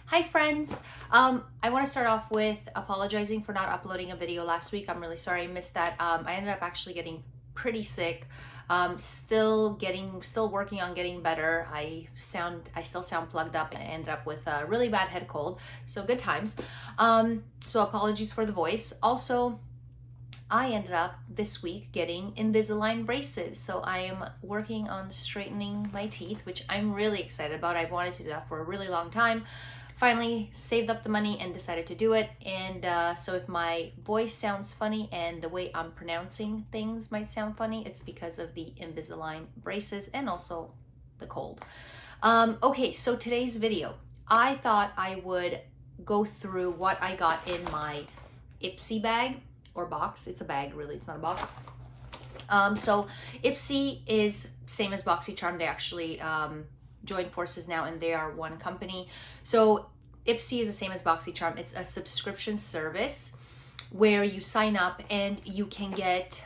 Hi friends! I want to start off with apologizing for not uploading a video last week. I'm really sorry I missed that. I ended up actually getting pretty sick. Still working on getting better. I still sound plugged up and I ended up with a really bad head cold. So good times. So apologies for the voice. Also, I ended up this week getting Invisalign braces. So I am working on straightening my teeth, which I'm really excited about. I've wanted to do that for a really long time. Finally saved up the money and decided to do it. And so if my voice sounds funny and the way I'm pronouncing things might sound funny, it's because of the Invisalign braces and also the cold. Okay, so today's video, I thought I would go through what I got in my IPSY bag or box. It's a bag, really, it's not a box. So IPSY is same as BoxyCharm. They actually joined forces now and they are one company. So IPSY is the same as BoxyCharm. It's a subscription service where you sign up and you can get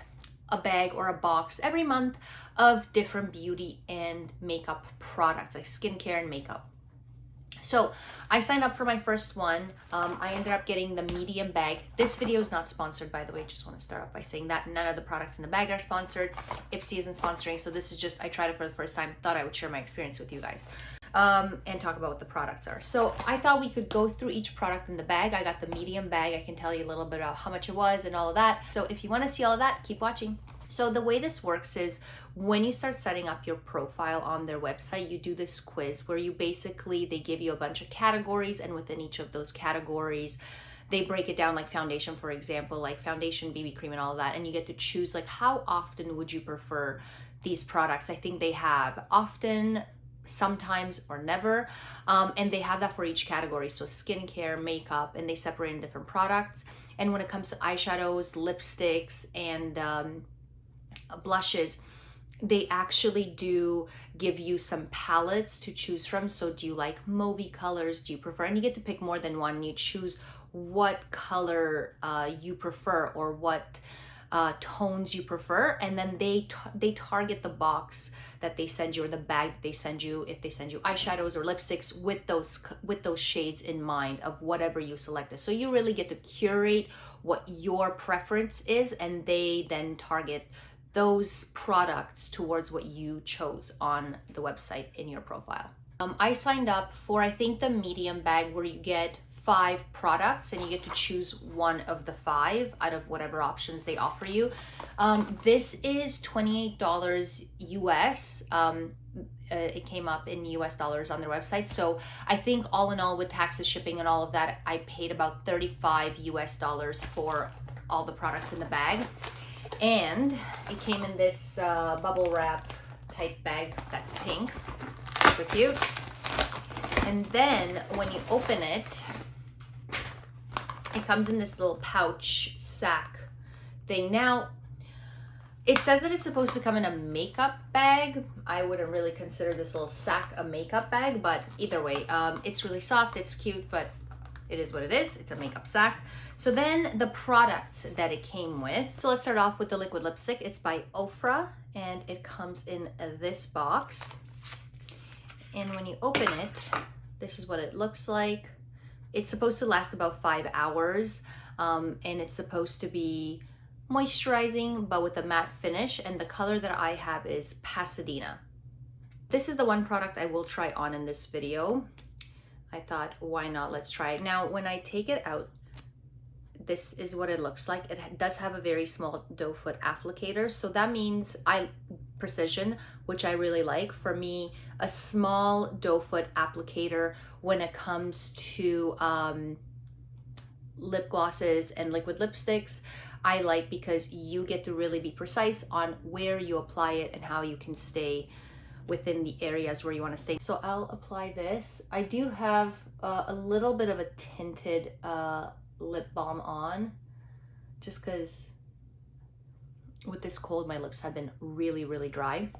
a bag or a box every month of different beauty and makeup products like skincare and makeup. So I signed up for my first one. I ended up getting the medium bag. This video is not sponsored, by the way. Just want to start off by saying that none of the products in the bag are sponsored. IPSY isn't sponsoring, so this is just, I tried it for the first time. Thought I would share my experience with you guys and talk about what the products are. So I thought we could go through each product in the bag. I got the medium bag. I can tell you a little bit about how much it was and all of that. So if you want to see all of that, keep watching. So the way this works is when you start setting up your profile on their website, you do this quiz where you basically, they give you a bunch of categories, and within each of those categories, they break it down, like foundation, for example, like foundation, BB cream and all of that. And you get to choose like how often would you prefer these products. I think they have often, sometimes, or never. And they have that for each category. So skincare, makeup, and they separate in different products. And when it comes to eyeshadows, lipsticks, and blushes, they actually do give you some palettes to choose from. So do you like mauvey colors? Do you prefer, and you get to pick more than one. You choose what color you prefer or what tones you prefer, and then they target the box that they send you or the bag that they send you, if they send you eyeshadows or lipsticks, with those shades in mind of whatever you selected. So you really get to curate what your preference is, and they then target those products towards what you chose on the website in your profile. I signed up for, I think, the medium bag where you get 5 products and you get to choose one of the 5 out of whatever options they offer you. This is $28 US. It came up in US dollars on their website. So I think all in all, with taxes, shipping, and all of that, I paid about 35 US dollars for all the products in the bag. And it came in this bubble wrap type bag that's pink, super cute. And then when you open it, it comes in this little pouch sack thing. Now, it says that it's supposed to come in a makeup bag. I wouldn't really consider this little sack a makeup bag, but either way, it's really soft, it's cute, but it is what it is. It's a makeup sack. So then the products that it came with. So let's start off with the liquid lipstick. It's by Ofra and it comes in this box. And when you open it, this is what it looks like. It's supposed to last about 5 hours, and it's supposed to be moisturizing but with a matte finish, and the color that I have is Pasadena. This is the one product I will try on in this video. I thought, why not? Let's try it. Now, when I take it out, this is what it looks like. It does have a very small doe foot applicator. So that means precision, which I really like. For me, a small doe foot applicator when it comes to lip glosses and liquid lipsticks, I like, because you get to really be precise on where you apply it and how you can stay within the areas where you want to stay. So I'll apply this. I do have a little bit of a tinted lip balm on, just because with this cold my lips have been really, really dry.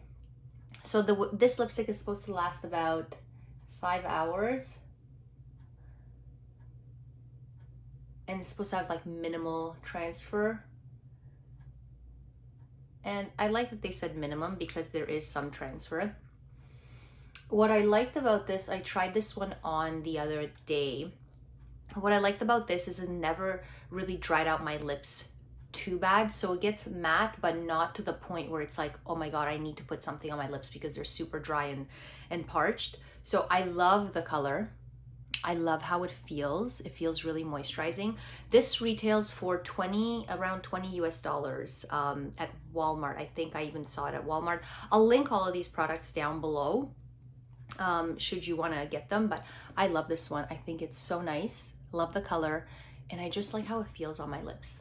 So this lipstick is supposed to last about 5 hours, and it's supposed to have like minimal transfer. And I like that they said minimum because there is some transfer. What I liked about this, I tried this one on the other day. What I liked about this is it never really dried out my lips too bad. So it gets matte, but not to the point where it's like, oh my God, I need to put something on my lips because they're super dry and parched. So I love the color. I love how it feels. It feels really moisturizing. This retails for around 20 US dollars at Walmart. I think I even saw it at Walmart. I'll link all of these products down below should you want to get them, but I love this one. I think it's so nice. Love the color, and I just like how it feels on my lips.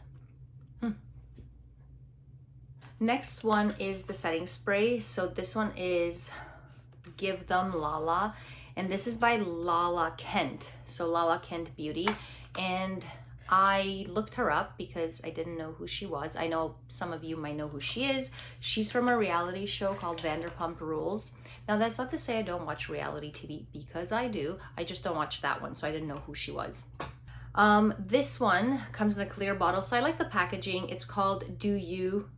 Next one is the setting spray. So this one is Give Them Lala, and this is by Lala Kent. So Lala Kent Beauty, and I looked her up because I didn't know who she was. I know some of you might know who she is. She's from a reality show called Vanderpump Rules. Now that's not to say I don't watch reality TV, because I do. I just don't watch that one, so I didn't know who she was. This one comes in a clear bottle, so I like the packaging. It's called Do You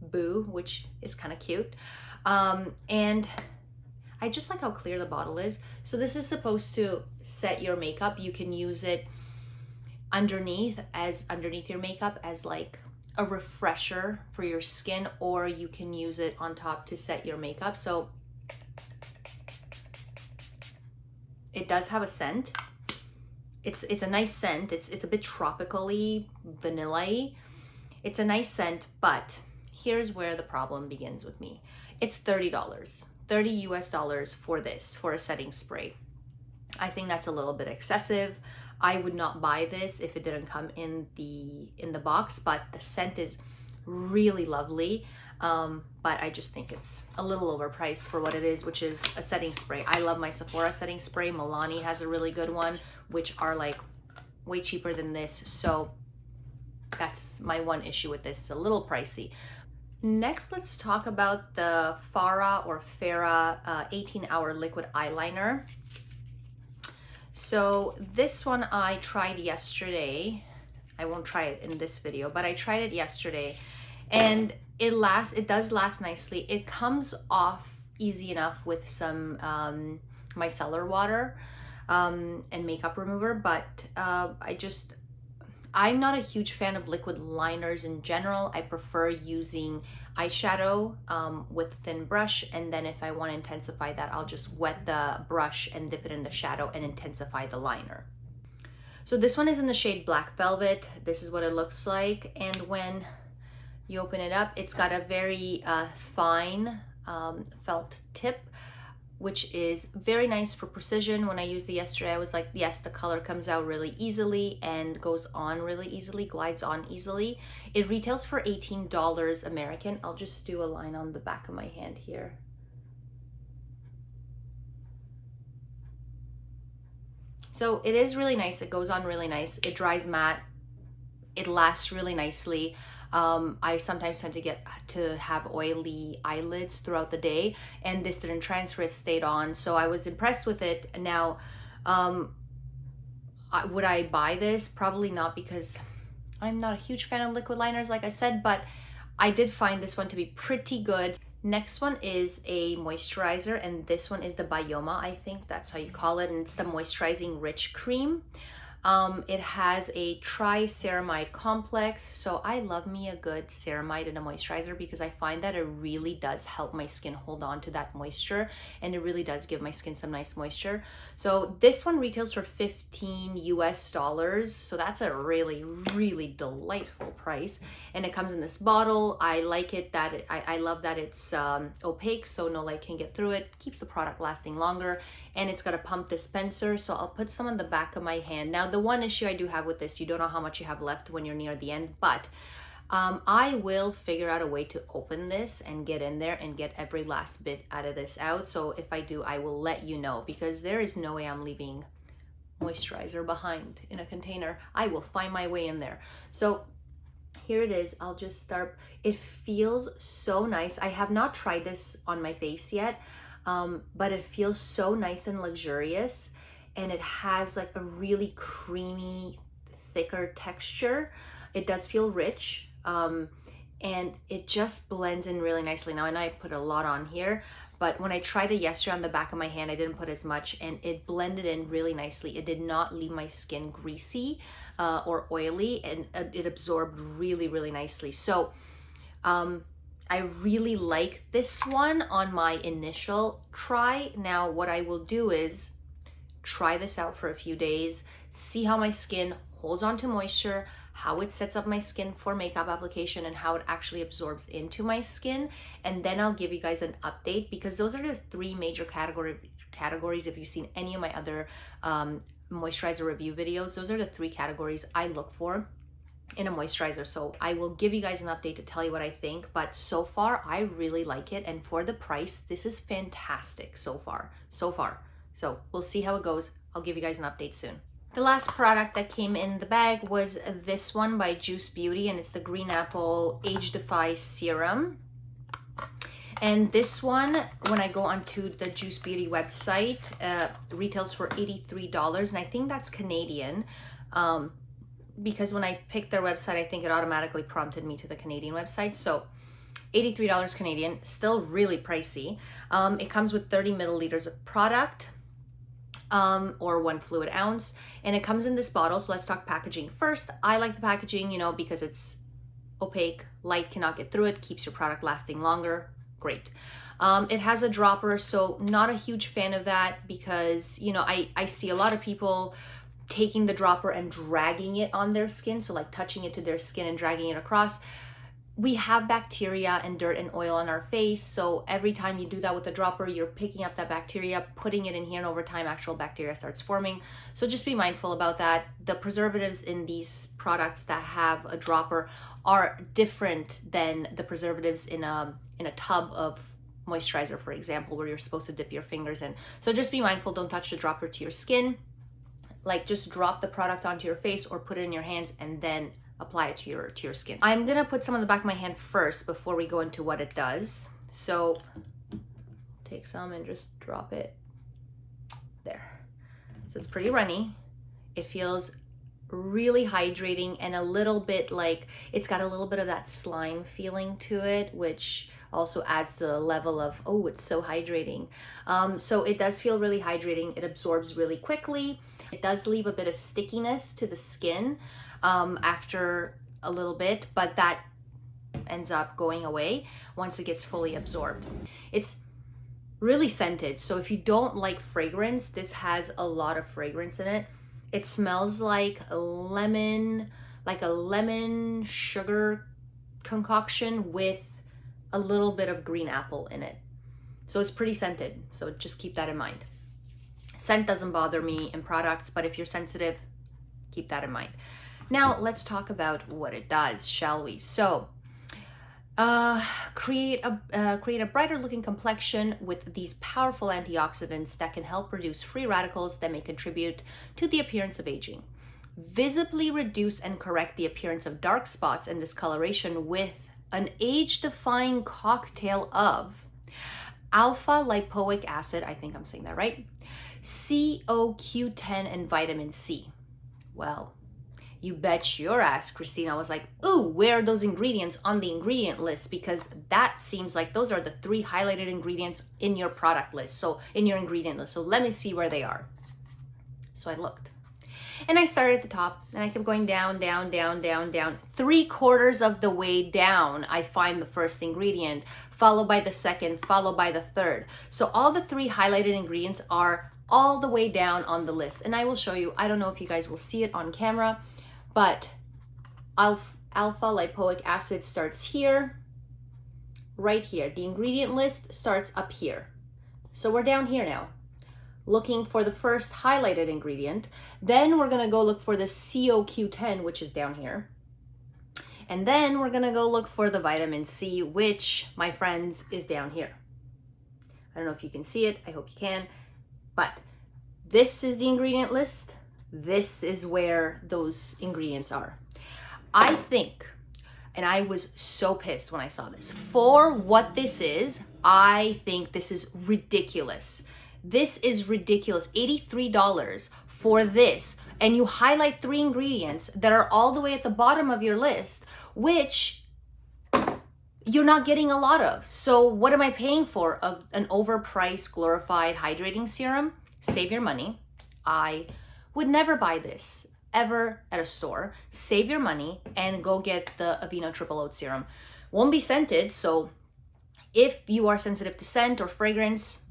Boo, which is kind of cute. And I just like how clear the bottle is. So this is supposed to set your makeup. You can use it underneath your makeup as like a refresher for your skin, or you can use it on top to set your makeup. So it does have a scent. It's a nice scent. It's a bit tropically, vanilla-y. It's a nice scent, but here's where the problem begins with me. It's $30. 30 US dollars for this, for a setting spray. I think that's a little bit excessive. I would not buy this if it didn't come in the box, but the scent is really lovely. But I just think it's a little overpriced for what it is, which is a setting spray. I love my Sephora setting spray. Milani has a really good one, which are like way cheaper than this. So that's my one issue with this. It's a little pricey. Next, let's talk about the Farah 18-hour liquid eyeliner. So this one I tried yesterday. I won't try it in this video, but I tried it yesterday, and it does last nicely. It comes off easy enough with some micellar water and makeup remover, but I'm not a huge fan of liquid liners in general. I prefer using eyeshadow with a thin brush, and then if I want to intensify that, I'll just wet the brush and dip it in the shadow and intensify the liner. So this one is in the shade Black Velvet. This is what it looks like, and when you open it up, it's got a very fine felt tip, which is very nice for precision. When I used it yesterday, I was like, yes, the color comes out really easily and goes on really easily, glides on easily. It retails for $18 American. I'll just do a line on the back of my hand here. So it is really nice. It goes on really nice. It dries matte. It lasts really nicely. I sometimes tend to have oily eyelids throughout the day, and this didn't transfer, it stayed on. So I was impressed with it. Now, would I buy this? Probably not, because I'm not a huge fan of liquid liners, like I said, but I did find this one to be pretty good. Next one is a moisturizer, and this one is the Bioma, I think that's how you call it, and it's the Moisturizing Rich Cream. It has a tri-ceramide complex, so I love me a good ceramide and a moisturizer, because I find that it really does help my skin hold on to that moisture, and it really does give my skin some nice moisture. So this one retails for 15 US dollars, so that's a really, really delightful price, and it comes in this bottle. I like it that I love that it's opaque, so no light can get through it, keeps the product lasting longer, and it's got a pump dispenser, so I'll put some on the back of my hand. Now, the one issue I do have with this, you don't know how much you have left when you're near the end, but I will figure out a way to open this and get in there and get every last bit out of this out. So if I do, I will let you know, because there is no way I'm leaving moisturizer behind in a container. I will find my way in there. So here it is. I'll just start. It feels so nice. I have not tried this on my face yet, but it feels so nice and luxurious, and it has like a really creamy, thicker texture. It does feel rich, and it just blends in really nicely. Now, and I put a lot on here, but when I tried it yesterday on the back of my hand, I didn't put as much, and it blended in really nicely. It did not leave my skin greasy or oily, and it absorbed really, really nicely. So I really like this one on my initial try. Now what I will do is try this out for a few days, see how my skin holds on to moisture, how it sets up my skin for makeup application, and how it actually absorbs into my skin. And then I'll give you guys an update, because those are the three major categories. If you've seen any of my other moisturizer review videos, those are the three categories I look for in a moisturizer. So I will give you guys an update to tell you what I think, but so far I really like it, and for the price, this is fantastic so far. So we'll see how it goes. I'll give you guys an update soon. The last product that came in the bag was this one by Juice Beauty, and it's the Green Apple Age Defy Serum. And this one, when I go onto the Juice Beauty website, retails for $83, and I think that's Canadian. Because when I picked their website, I think it automatically prompted me to the Canadian website. So $83 Canadian, still really pricey. It comes with 30 milliliters of product, or 1 fluid ounce, and it comes in this bottle. So let's talk packaging first. I like the packaging, you know, because it's opaque, light cannot get through it, keeps your product lasting longer. Great. It has a dropper, so not a huge fan of that, because, you know, I see a lot of people taking the dropper and dragging it on their skin, so like touching it to their skin and dragging it across. We have bacteria and dirt and oil on our face, so every time you do that with the dropper, you're picking up that bacteria, putting it in here, and over time actual bacteria starts forming. So just be mindful about that. The preservatives in these products that have a dropper are different than the preservatives in a tub of moisturizer, for example, where you're supposed to dip your fingers in. So just be mindful, don't touch the dropper to your skin. Like, just drop the product onto your face or put it in your hands and then apply it to your skin. I'm gonna put some on the back of my hand first before we go into what it does. So take some and just drop it there. So it's pretty runny. It feels really hydrating, and a little bit like, it's got a little bit of that slime feeling to it, which also adds the level of, oh, it's so hydrating. So it does feel really hydrating. It absorbs really quickly. It does leave a bit of stickiness to the skin after a little bit, but that ends up going away once it gets fully absorbed. It's really scented, so if you don't like fragrance, this has a lot of fragrance in it. It smells like a lemon sugar concoction with a little bit of green apple in it. So it's pretty scented, so just keep that in mind. Scent doesn't bother me in products, but if you're sensitive, keep that in mind. Now let's talk about what it does, shall we? So create a brighter looking complexion with these powerful antioxidants that can help reduce free radicals that may contribute to the appearance of aging. Visibly reduce and correct the appearance of dark spots and discoloration with an age-defying cocktail of alpha lipoic acid, I think I'm saying that right, CoQ10, and vitamin C. Well, you bet your ass, Cristina was like, ooh, where are those ingredients on the ingredient list? Because that seems like those are the 3 highlighted ingredients in your product list, so in your ingredient list. So let me see where they are. So I looked. And I started at the top, and I kept going down, down, down, down, down. 3/4 of the way down, I find the first ingredient, followed by the second, followed by the third. So all the 3 highlighted ingredients are all the way down on the list. And I will show you, I don't know if you guys will see it on camera, but alpha lipoic acid starts here, right here. The ingredient list starts up here. So we're down here now, looking for the first highlighted ingredient. Then we're gonna go look for the CoQ10, which is down here. And then we're gonna go look for the vitamin C, which, my friends, is down here. I don't know if you can see it, I hope you can, but this is the ingredient list. This is where those ingredients are. I think, and I was so pissed when I saw this, for what this is, I think this is ridiculous. This is ridiculous. $83 for this, and you highlight 3 ingredients that are all the way at the bottom of your list, which you're not getting a lot of. So what am I paying for? An overpriced, glorified hydrating serum? Save your money. I would never buy this ever at a store. Save your money and go get the Aveeno Triple Oat Serum. Won't be scented, so if you are sensitive to scent or fragrance,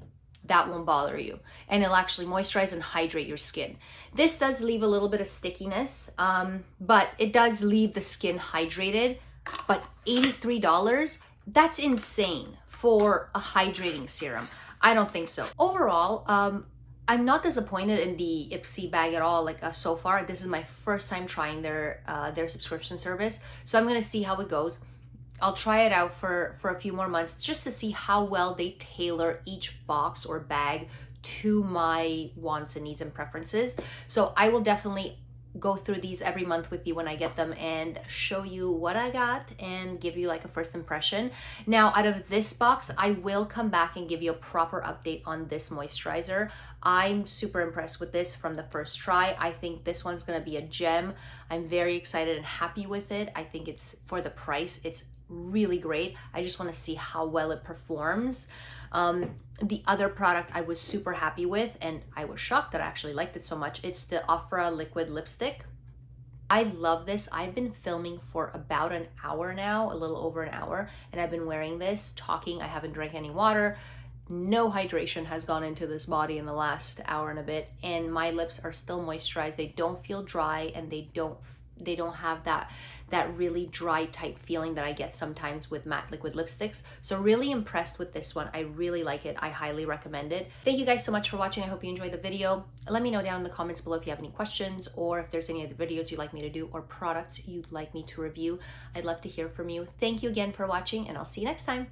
that won't bother you, and it'll actually moisturize and hydrate your skin. This does leave a little bit of stickiness, but it does leave the skin hydrated. But $83, that's insane for a hydrating serum. I don't think so. Overall, I'm not disappointed in the IPSY bag at all. Like so far, this is my first time trying their subscription service, so I'm gonna see how it goes. I'll try it out for a few more months just to see how well they tailor each box or bag to my wants and needs and preferences. So I will definitely go through these every month with you when I get them and show you what I got and give you like a first impression. Now, out of this box, I will come back and give you a proper update on this moisturizer. I'm super impressed with this from the first try. I think this one's gonna be a gem. I'm very excited and happy with it. I think it's, for the price, it's really great. I just want to see how well it performs. The other product I was super happy with, and I was shocked that I actually liked it so much, it's the Ofra liquid lipstick. I love this. I've been filming for about an hour now, a little over an hour, and I've been wearing this, talking. I haven't drank any water. No hydration has gone into this body in the last hour and a bit, and my lips are still moisturized. They don't feel dry, and they don't have that really dry tight feeling that I get sometimes with matte liquid lipsticks. So really impressed with this one. I really like it. I highly recommend it. Thank you guys so much for watching. I hope you enjoyed the video. Let me know down in the comments below if you have any questions or if there's any other videos you'd like me to do or products you'd like me to review. I'd love to hear from you. Thank you again for watching, and I'll see you next time.